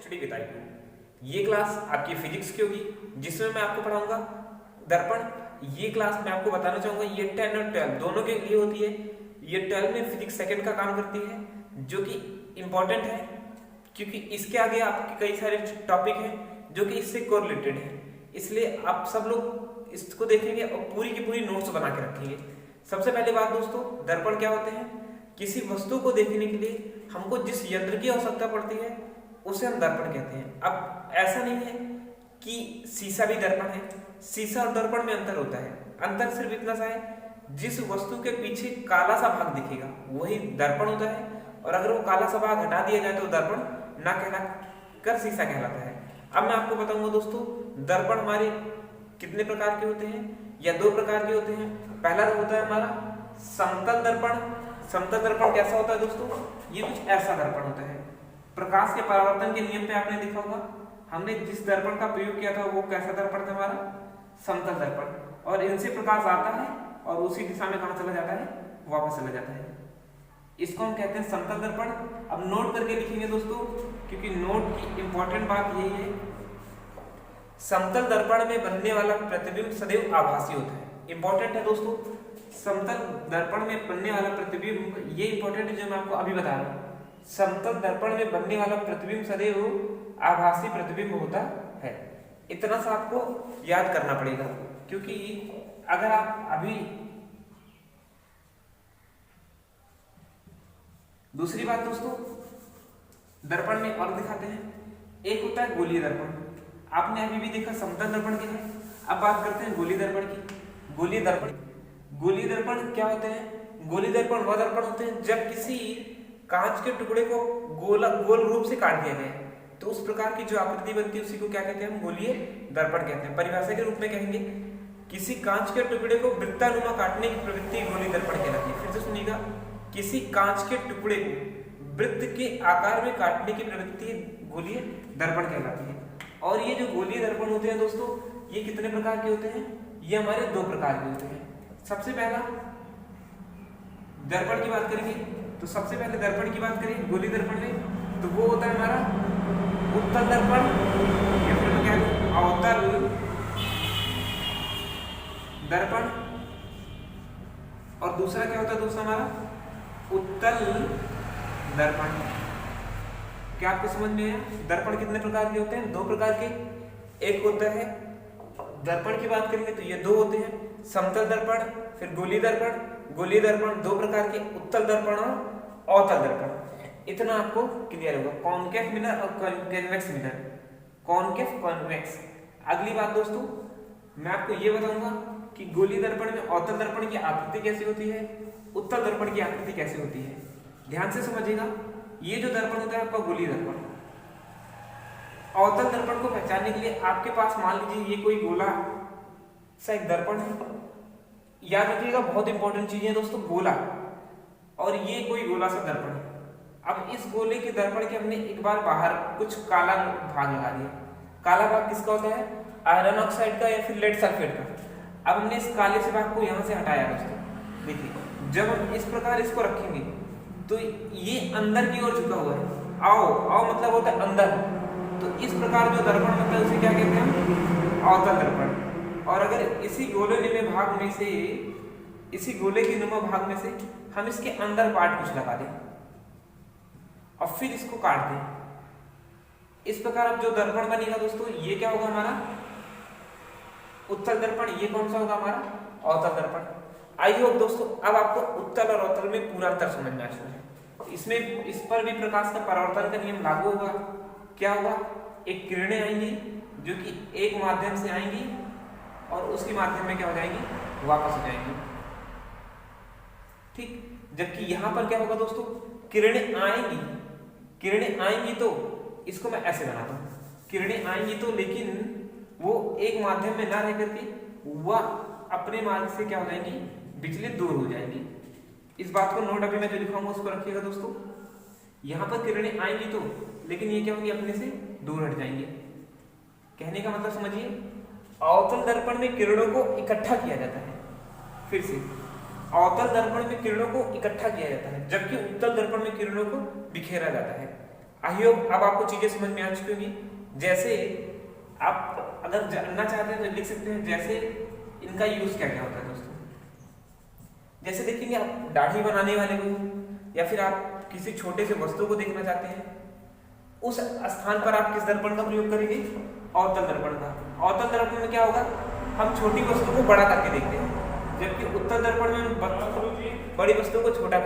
Study with IQ। ये class आपकी physics की होगी जिसमें मैं आपको पढ़ाऊंगा दर्पण। ये क्लास मैं आपको बताना चाहूंगा ये 10 और 12 दोनों के लिए होती है। ये 12 में फिजिक्स सेकंड का काम करती है जो कि इंपॉर्टेंट है क्योंकि इसके आगे आपके कई सारे टॉपिक हैं जो कि इससे कोरिलेटेड है, इसलिए आप सब लोग इसको देखेंगे और पूरी की पूरी नोट्स बना के रखेंगे। सबसे पहले बात दोस्तों, दर्पण क्या होते हैं? किसी वस्तु को देखने के लिए हमको जिस यंत्र की आवश्यकता पड़ती है उसे हम दर्पण कहते हैं। अब ऐसा नहीं है कि शीशा भी दर्पण है, शीशा और दर्पण में अंतर होता है। अंतर सिर्फ इतना सा है, जिस वस्तु के पीछे काला सा भाग दिखेगा वही दर्पण होता है, और अगर वो काला सा भाग हटा दिया जाए तो दर्पण ना कहला कर शीशा कहलाता है। अब मैं आपको बताऊंगा दोस्तों, दर्पण हमारे कितने प्रकार के होते हैं या दो प्रकार के होते हैं। पहला होता है हमारा समतल दर्पण। समतल दर्पण कैसा होता है दोस्तों? ये कुछ ऐसा दर्पण होता है। प्रकाश के परावर्तन के नियम पे आपने देखा होगा, हमने जिस दर्पण का प्रयोग किया था वो कैसा दर्पण था? हमारा समतल दर्पण। और इनसे प्रकाश आता है और उसी दिशा में कहां चला जाता है? वापस चला जाता है। इसको हम कहते हैं समतल दर्पण। अब नोट करके लिखेंगे दोस्तों, क्योंकि नोट की इंपॉर्टेंट बात यही है, समतल दर्पण में बनने वाला प्रतिबिंब सदैव आभासी होता है। इंपॉर्टेंट है दोस्तों, समतल दर्पण में बनने वाला प्रतिबिंब, ये इंपॉर्टेंट है जो मैं आपको अभी बता रहा हूं। समतल दर्पण में बनने वाला प्रतिबिंब सदैव आभासी प्रतिबिंब होता है। इतना सा आपको याद करना पड़ेगा, क्योंकि अगर आप अभी दूसरी बात दोस्तों, दर्पण में और दिखाते हैं। एक होता है गोलीय दर्पण। आपने अभी भी देखा समतल दर्पण क्या है। अब बात करते हैं गोलीय दर्पण की। गोलीय दर्पण, गोलीय दर्पण क्या होते हैं? गोलीय दर्पण वह दर्पण होते हैं जब किसी कांच के टुकड़े को गोल रूप से काट दिया गया, तो उस प्रकार की जो आकृति बनती है उसी को क्या कहते हैं? हम गोलीय दर्पण कहते हैं। परिभाषा के रूप में कहेंगे, किसी कांच के टुकड़े को वृत्तानुमा काटने की प्रवृत्ति गोलीय दर्पण कहलाती है। फिर से सुनिएगा, किसी कांच के टुकड़े को वृत्त के आकार में काटने की प्रवृत्ति गोलीय दर्पण कहलाती है। और ये जो गोलीय दर्पण होते हैं दोस्तों, ये कितने प्रकार के होते हैं? ये हमारे दो प्रकार के होते हैं। सबसे पहला दर्पण की बात करेंगे तो सबसे पहले दर्पण की बात करें गोलीय दर्पण में, तो वो होता है हमारा उत्तल दर्पण या फिर क्या है अवतल दर्पण। और दूसरा क्या होता है दोस्तों? हमारा उत्तल दर्पण। क्या आपको समझ में आया? दर्पण कितने प्रकार के होते हैं? दो प्रकार के। एक होता है दर्पण की बात करेंगे तो ये दो होते हैं, समतल दर्पण फिर गोलीय दर्पण। गोलीय दर्पण दो प्रकार के, उत्तल दर्पण और अवतल दर्पण। इतना आपको क्लियर होगा। कॉनकेव मिरर और कन्वेक्स मिरर, कॉनकेव कॉन्वेक्स। अगली बात दोस्तों, मैं आपको ये बताऊंगा कि गोलीय दर्पण में अवतल दर्पण की आकृति कैसी होती है, उत्तल दर्पण की आकृति कैसी होती है। ध्यान से समझिएगा, ये जो दर्पण होता है आपका गोलीय दर्पण। अवतल दर्पण को पहचानने के लिए आपके पास मान लीजिए ये कोई गोला सा एक दर्पण है। याद रखिएगा, बहुत इंपॉर्टेंट चीज है दोस्तों, गोला। और ये कोई गोला सा दर्पण है। अब इस गोले के दर्पण के हमने एक बार बाहर कुछ काला भाग लगा दिया। काला भाग किसका होता है? आयरन ऑक्साइड का या फिर लेड सल्फेट का। अब हमने इस काले से भाग को यहाँ से हटाया दोस्तों। देखिए, जब हम इस प्रकार इसको रखेंगे तो ये अंदर की ओर झुका हुआ है। आओ आओ मतलब होता है अंदर। तो इस प्रकार जो दर्पण बनता है उसे क्या कहते हैं? अवतल दर्पण। और अगर इसी गोले नुमा भाग में से, इसी गोले के नुमा भाग में से हम इसके अंदर पार्ट कुछ लगा दें और फिर इसको काट दें, इस प्रकार अब जो दर्पण बनेगा दोस्तों, ये क्या होगा? हमारा उत्तल दर्पण। ये कौन सा होगा? हमारा अवतल दर्पण। आई होप दोस्तों अब आपको उत्तल और अवतल में पूरा अंतर समझ में आ चुका है। इसमें इस पर भी प्रकाश का परावर्तन का नियम लागू होगा। क्या होगा? एक किरणें आएंगी जो कि एक माध्यम से आएंगी और उसी माध्यम में क्या हो जाएंगी? वापस हो जाएंगी। ठीक, जबकि यहां पर क्या होगा दोस्तों? किरणें आएंगी, किरणें आएंगी तो इसको मैं ऐसे बनाता हूं, किरणें आएंगी तो, लेकिन वो एक माध्यम में ना रह करके वह अपने मार्ग से क्या हो जाएंगी? विचलित दूर हो जाएंगी। इस बात को नोट अभी मैं जो लिखाऊंगा उसको रखिएगा दोस्तों। यहां पर किरणें आएंगी तो, लेकिन ये क्या होंगी? अपने से दूर हट जाएंगे। कहने का मतलब समझिए, अवतल दर्पण में किरणों को इकट्ठा किया जाता है। फिर से, अवतल दर्पण में किरणों को इकट्ठा किया जाता है, जबकि उत्तल दर्पण में किरणों को बिखेरा जाता है। आई होप अब आपको चीजें समझ में आ चुकी होंगी। जैसे आप अगर जानना चाहते हैं तो लिख सकते हैं जैसे इनका यूज क्या क्या होता है दोस्तों। जैसे देखेंगे आप दाढ़ी बनाने वाले को, या फिर आप किसी छोटे से वस्तु को देखना चाहते हैं, उस स्थान पर आप किस दर्पण का प्रयोग करेंगे? अवतल दर्पण का। अवतल दर्पण में क्या होगा, हम छोटी वस्तु को बड़ा करके देखते हैं, जबकि उत्तल दर्पण में बड़ी वस्तु को छोटा